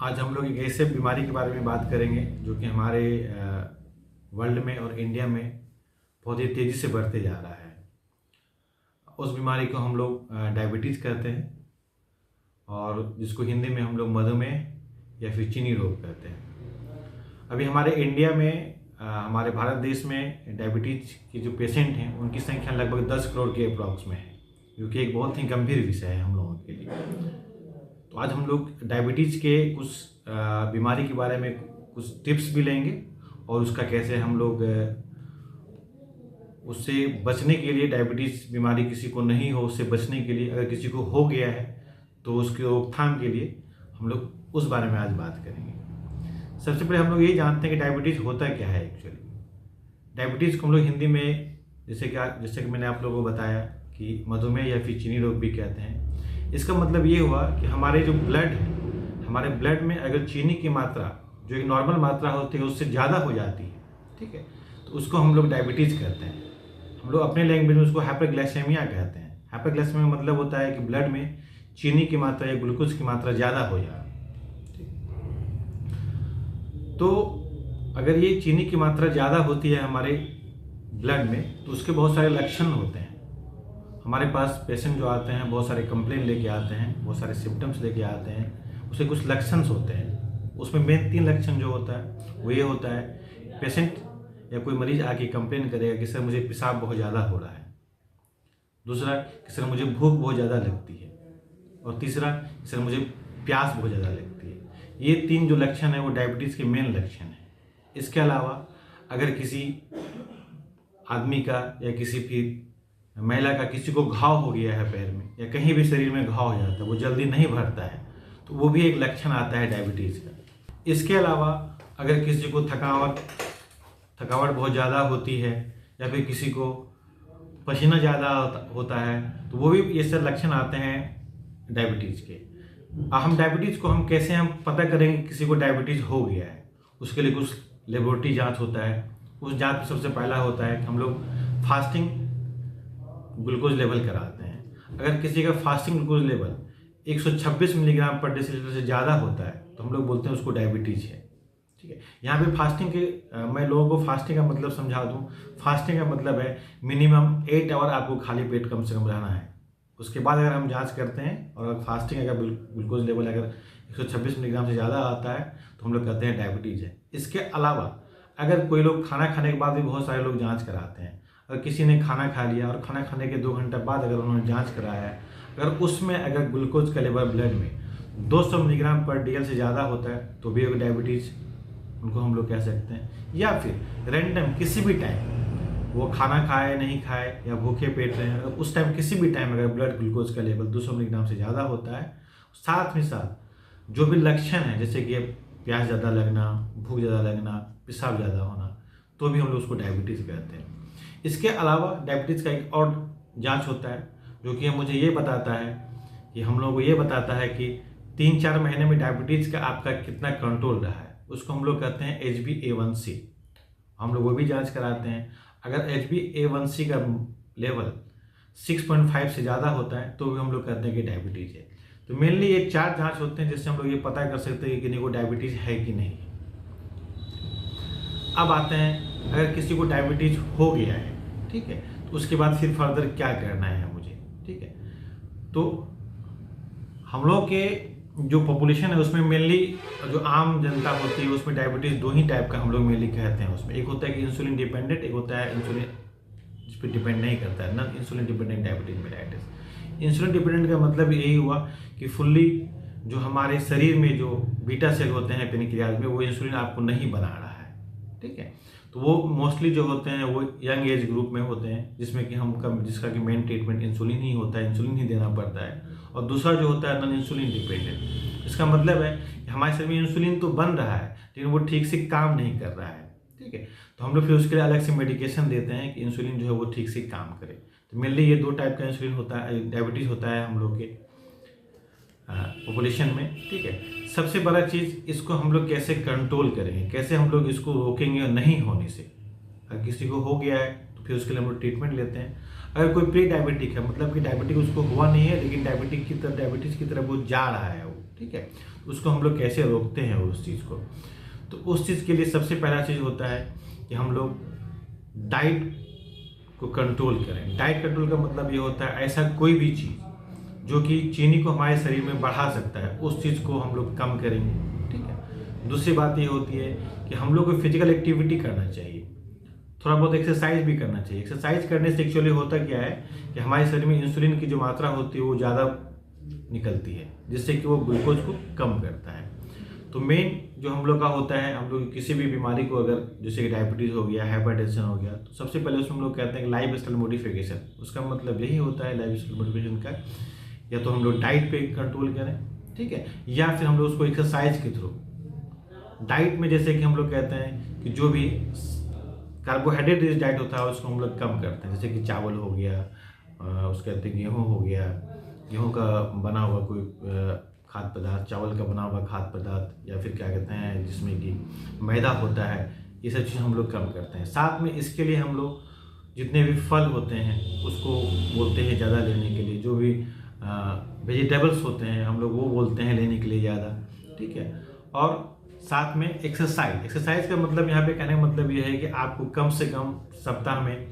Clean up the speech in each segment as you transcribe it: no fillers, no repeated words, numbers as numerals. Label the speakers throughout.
Speaker 1: आज हम लोग एक ऐसे बीमारी के बारे में बात करेंगे जो कि हमारे वर्ल्ड में और इंडिया में बहुत ही तेज़ी से बढ़ते जा रहा है। उस बीमारी को हम लोग डायबिटीज़ कहते हैं और जिसको हिंदी में हम लोग मधुमेह या फिर चीनी रोग कहते हैं। अभी हमारे इंडिया में हमारे भारत देश में डायबिटीज़ के जो पेशेंट हैं उनकी संख्या लगभग 10 करोड़ के अप्रॉक्स में है, जो कि एक बहुत ही गंभीर विषय है हम लोगों के लिए। तो आज हम लोग डायबिटीज़ के कुछ बीमारी के बारे में कुछ टिप्स भी लेंगे और उसका कैसे हम लोग उससे बचने के लिए, डायबिटीज़ बीमारी किसी को नहीं हो उससे बचने के लिए, अगर किसी को हो गया है तो उसकी रोकथाम के लिए हम लोग उस बारे में आज बात करेंगे। सबसे पहले हम लोग ये जानते हैं कि डायबिटीज़ होता क्या है एक्चुअली। डायबिटीज़ को हम लोग हिंदी में जैसे कि मैंने आप लोगों को बताया कि मधुमेह या फिर चीनी रोग भी कहते हैं। इसका मतलब ये हुआ कि हमारे जो ब्लड है, हमारे ब्लड में अगर चीनी की मात्रा जो एक नॉर्मल मात्रा होती है उससे ज़्यादा हो जाती है, ठीक है, तो उसको हम लोग डायबिटीज़ कहते हैं। हम लोग अपने लैंग्वेज में उसको हाइपरग्लाइसेमिया कहते हैं। हाइपरग्लाइसेमिया का मतलब होता है कि ब्लड में चीनी की मात्रा या ग्लूकोज की मात्रा ज़्यादा हो जाए। तो अगर ये चीनी की मात्रा ज़्यादा होती है हमारे ब्लड में तो उसके बहुत सारे लक्षण होते हैं। हमारे पास पेशेंट जो आते हैं बहुत सारे कंप्लेन लेके आते हैं, बहुत सारे सिम्टम्स लेके आते हैं, उसके कुछ लक्षण होते हैं। उसमें मेन 3 लक्षण जो होता है वो ये होता है, पेशेंट या कोई मरीज आके कंप्लेन करेगा कि सर मुझे पेशाब बहुत ज़्यादा हो रहा है। दूसरा कि सर मुझे भूख बहुत ज़्यादा लगती है। और तीसरा कि सर मुझे प्यास बहुत ज़्यादा लगती है। ये 3 जो लक्षण है वो डायबिटीज़ के मेन लक्षण है। इसके अलावा अगर किसी आदमी का या किसी फिर महिला का किसी को घाव हो गया है पैर में या कहीं भी शरीर में घाव हो जाता है, वो जल्दी नहीं भरता है, तो वो भी एक लक्षण आता है डायबिटीज़ का। इसके अलावा अगर किसी को थकावट बहुत ज़्यादा होती है या फिर किसी को पसीना ज़्यादा होता है तो वो भी ये सब लक्षण आते हैं डायबिटीज़ के। हम डायबिटीज़ को हम कैसे पता करेंगे किसी को डायबिटीज़ हो गया है, उसके लिए कुछ लेबोरेटरी जाँच होता है। उस जाँच में सबसे पहला होता है कि हम लोग फास्टिंग ग्लूकोज लेवल कराते हैं। अगर किसी का फास्टिंग ग्लूकोज लेवल 126 मिलीग्राम पर डेसीलीटर से ज़्यादा होता है तो हम लोग बोलते हैं उसको डायबिटीज़ है, ठीक है। यहाँ पे फास्टिंग के मैं लोगों को फास्टिंग का मतलब समझा दूँ। फास्टिंग का मतलब है मिनिमम 8 आवर आपको खाली पेट कम से कम रहना है। उसके बाद अगर हम जांच करते हैं और अगर फास्टिंग अगर ग्लूकोज लेवल अगर 126 मिलीग्राम से ज़्यादा आता है तो हम लोग कहते हैं डायबिटीज़ है। इसके अलावा अगर कोई लोग खाना खाने के बाद भी बहुत सारे लोग जाँच कराते हैं। अगर किसी ने खाना खा लिया और खाना खाने के 2 घंटे बाद अगर उन्होंने जांच कराया है, अगर उसमें अगर ग्लूकोज का लेवल ब्लड में 200 मिलीग्राम पर DL से ज़्यादा होता है तो भी एक डायबिटीज़ उनको हम लोग कह सकते हैं। या फिर रैंडम किसी भी टाइम वो खाना खाए नहीं खाए या भूखे पेट रहे हैं, अगर उस टाइम किसी भी टाइम अगर ब्लड ग्लूकोज का लेवल 200 मिलीग्राम से ज़्यादा होता है, साथ में साथ जो भी लक्षण है जैसे कि प्यास ज़्यादा लगना, भूख ज़्यादा लगना, पेशाब ज़्यादा होना, तो भी हम लोग उसको डायबिटीज़ कहते हैं। इसके अलावा डायबिटीज़ का एक और जांच होता है जो कि मुझे ये बताता है कि हम लोगों को ये बताता है कि 3-4 महीने में डायबिटीज़ का आपका कितना कंट्रोल रहा है, उसको हम लोग कहते हैं HbA1c। हम लोग वो भी जांच कराते हैं। अगर HbA1c का लेवल 6.5 से ज़्यादा होता है तो भी हम लोग कहते हैं कि डायबिटीज़ है। तो मेनली ये 4 जाँच होते हैं जिससे हम लोग ये पता कर सकते हैं कि किसी को डायबिटीज़ है कि नहीं। अब आते हैं अगर किसी को डायबिटीज़ हो गया है, ठीक है, तो उसके बाद फिर फर्दर क्या करना है मुझे, ठीक है। तो हम लोग के जो पॉपुलेशन है उसमें मेनली जो आम जनता होती है उसमें डायबिटीज़ 2 ही टाइप का हम लोग मेनली कहते हैं। उसमें एक होता है कि इंसुलिन डिपेंडेंट, एक होता है इंसुलिन जिस पर डिपेंड नहीं करता है, non insulin dependent diabetes mellitus. Insulin dependent का मतलब यही हुआ कि फुल्ली जो हमारे शरीर में जो बीटा सेल होते हैं पेनक्रियाज में वो इंसुलिन आपको नहीं बना रहा है, ठीक है। तो वो मोस्टली जो होते हैं वो यंग एज ग्रुप में होते हैं जिसमें कि जिसका कि मेन ट्रीटमेंट इंसुलिन ही होता है, इंसुलिन ही देना पड़ता है। और दूसरा जो होता है नॉन इंसुलिन डिपेंडेंट, इसका मतलब है कि हमारे शरीर में इंसुलिन तो बन रहा है लेकिन वो ठीक से काम नहीं कर रहा है, ठीक है। तो हम लोग फिर उसके लिए अलग से मेडिकेशन देते हैं कि इंसुलिन जो है वो ठीक से काम करे। तो मेनली ये 2 टाइप का इंसुलिन होता है, डायबिटीज़ होता है हम लोग के पॉपुलेशन में, ठीक है। सबसे बड़ा चीज़ इसको हम लोग कैसे कंट्रोल करेंगे, कैसे हम लोग इसको रोकेंगे नहीं होने से। अगर किसी को हो गया है तो फिर उसके लिए हम लोग ट्रीटमेंट लेते हैं। अगर कोई प्री डायबिटिक है, मतलब कि डायबिटिक उसको हुआ नहीं है लेकिन डायबिटीज़ की तरफ वो जा रहा है वो, ठीक ठीक है। उसको हम लोग कैसे रोकते हैं उस चीज़ को, तो उस चीज़ के लिए सबसे पहला चीज़ होता है कि हम लोग डाइट को कंट्रोल करें। डाइट कंट्रोल का मतलब ये होता है ऐसा कोई भी चीज़ जो कि चीनी को हमारे शरीर में बढ़ा सकता है उस चीज़ को हम लोग कम करेंगे, ठीक है। दूसरी बात ये होती है कि हम लोग को फिजिकल एक्टिविटी करना चाहिए, थोड़ा बहुत एक्सरसाइज भी करना चाहिए। एक्सरसाइज करने से एक्चुअली होता क्या है कि हमारे शरीर में इंसुलिन की जो मात्रा होती है वो ज़्यादा निकलती है, जिससे कि वो ग्लूकोज को कम करता है। तो मेन जो हम लोग का होता है, हम लोग किसी भी बीमारी को अगर जैसे कि डायबिटीज़ हो गया, हाइपरटेंशन हो गया, तो सबसे पहले उसमें हम लोग कहते हैं कि लाइफ स्टाइल मॉडिफिकेशन। उसका मतलब यही होता है लाइफ स्टाइल मॉडिफिकेशन का, या तो हम लोग डाइट पे कंट्रोल करें, ठीक है, या फिर हम लोग उसको एक्सरसाइज के थ्रू। डाइट में जैसे कि हम लोग कहते हैं कि जो भी कार्बोहाइड्रेट रिच डाइट होता है उसको हम लोग कम करते हैं, जैसे कि चावल हो गया, उसके कहते हैं गेहूँ हो गया, गेहूँ का बना हुआ कोई खाद्य पदार्थ, चावल का बना हुआ खाद्य पदार्थ, या फिर क्या कहते हैं जिसमें कि मैदा होता है, ये सब चीज़ हम लोग कम करते हैं। साथ में इसके लिए हम लोग जितने भी फल होते हैं उसको बोलते हैं ज़्यादा लेने के लिए, जो भी वेजिटेबल्स होते हैं हम लोग वो बोलते हैं लेने के लिए ज़्यादा, ठीक है। और साथ में एक्सरसाइज का मतलब यहाँ पे कहने का मतलब ये है कि आपको कम से कम सप्ताह में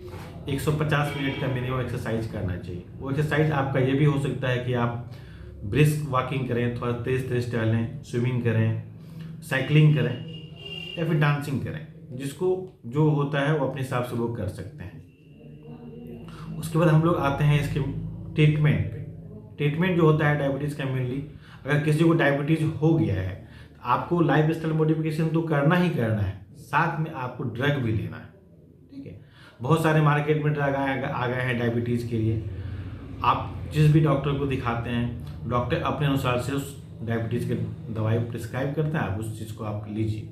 Speaker 1: 150 मिनट का मिनिमम एक्सरसाइज करना चाहिए। वो एक्सरसाइज आपका ये भी हो सकता है कि आप ब्रिस्क वॉकिंग करें, थोड़ा तेज तेज टहलें, स्विमिंग करें, साइकिलिंग करें, या फिर डांसिंग करें, जिसको जो होता है वो अपने हिसाब से वो कर सकते हैं। उसके बाद हम लोग आते हैं इसके ट्रीटमेंट पे। ट्रीटमेंट जो होता है डायबिटीज़ का मेनली, अगर किसी को डायबिटीज़ हो गया है तो आपको लाइफ स्टाइल मॉडिफिकेशन तो करना ही करना है, साथ में आपको ड्रग भी लेना है, ठीक है। बहुत सारे मार्केट में ड्रग आ गए हैं डायबिटीज़ के लिए। आप जिस भी डॉक्टर को दिखाते हैं, डॉक्टर अपने अनुसार से उस डायबिटीज़ के दवाई प्रिस्क्राइब करते हैं, आप उस चीज़ को आप लीजिए।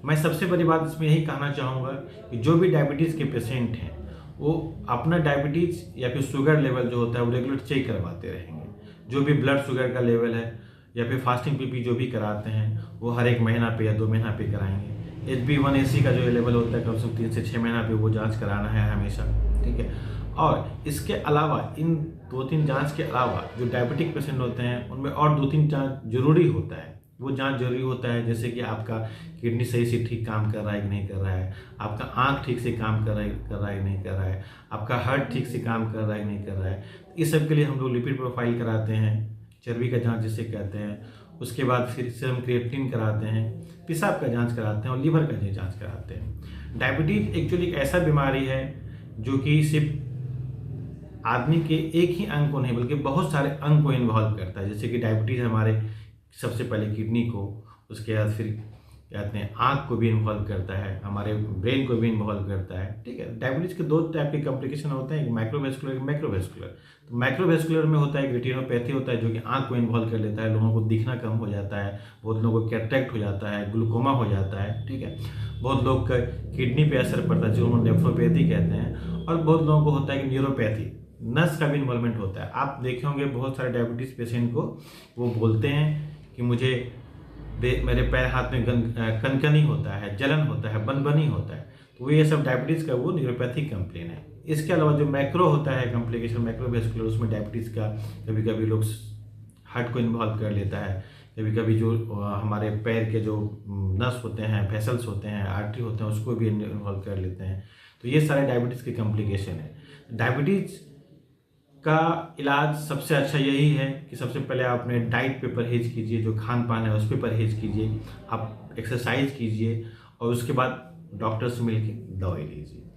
Speaker 1: मैं सबसे बड़ी बात इसमें यही कहना चाहूँगा कि जो भी डायबिटीज़ के पेशेंट हैं वो अपना डायबिटीज़ या फिर शुगर लेवल जो होता है वो रेगुलर चेक करवाते रहेंगे। जो भी ब्लड शुगर का लेवल है या फिर फास्टिंग पीपी जो भी कराते हैं वो हर 1 महीना पे या 2 महीना पे कराएंगे। HbA1c का जो लेवल होता है कम से कम 3 से 6 महीना पे वो जांच कराना है हमेशा, ठीक है। और इसके अलावा इन 2-3 जांच के अलावा जो डायबिटिक पेशेंट होते हैं उनमें और 2-3 जांच जरूरी होता है। वो जांच जरूरी होता है जैसे कि आपका किडनी सही से ठीक काम कर रहा है कि नहीं कर रहा है, आपका आँख ठीक से काम कर रहा है कि नहीं कर रहा है, आपका हार्ट ठीक से काम कर रहा है कि नहीं कर रहा है। इस सब के लिए हम लोग लिपिड प्रोफाइल कराते हैं, चर्बी का जांच जिसे कहते हैं। उसके बाद फिर से हम क्रिएटिनिन कराते हैं, पेशाब का जांच कराते हैं और लीवर का जांच कराते हैं। डायबिटीज एक्चुअली एक ऐसा बीमारी है जो कि सिर्फ आदमी के एक ही अंग को नहीं बल्कि बहुत सारे अंग को इन्वॉल्व करता है। जैसे कि डायबिटीज़ हमारे सबसे पहले किडनी को, उसके बाद फिर कहते हैं आँख को भी इन्वॉल्व करता है, हमारे ब्रेन को भी इन्वॉल्व करता है, ठीक है। डायबिटीज़ के 2 टाइप के कॉम्प्लिकेशन होते हैं, एक माइक्रोवेस्कुलर एक मैक्रोवेस्कुलर। तो माइक्रोवेस्कुलर में होता है रेटिनोपैथी होता है जो कि आँख को इन्वॉल्व कर लेता है, लोगों को दिखना कम हो जाता है, बहुत लोगों को कैटरेक्ट हो जाता है, ग्लूकोमा हो जाता है, ठीक है। बहुत लोग का किडनी पे असर पड़ता है जिसको नेफ्रोपैथी कहते हैं, और बहुत लोगों को होता है कि न्यूरोपैथी, नस का भी इन्वॉल्वमेंट होता है। आप देखे होंगे बहुत सारे डायबिटीज़ पेशेंट को वो बोलते हैं कि मुझे मेरे पैर हाथ में कनकनी होता है, जलन होता है, बनबनी होता है, तो वो ये सब डायबिटीज़ का वो न्यूरोपैथिक कंप्लेन है। इसके अलावा जो मैक्रो होता है कॉम्प्लिकेशन मैक्रोवेस्कुलर, उसमें डायबिटीज़ का कभी कभी लोग हार्ट को इन्वॉल्व कर लेता है, कभी कभी जो हमारे पैर के जो नस होते हैं, वेसल्स होते हैं, आर्टरी होते हैं, उसको भी इन्वॉल्व कर लेते हैं। तो ये सारे डायबिटीज़ के कॉम्प्लिकेशन है। डायबिटीज़ का इलाज सबसे अच्छा यही है कि सबसे पहले आप अपने डाइट पे परहेज कीजिए, जो खान पान है उस पर परहेज कीजिए, आप एक्सरसाइज कीजिए और उसके बाद डॉक्टर से मिलकर दवाई लीजिए।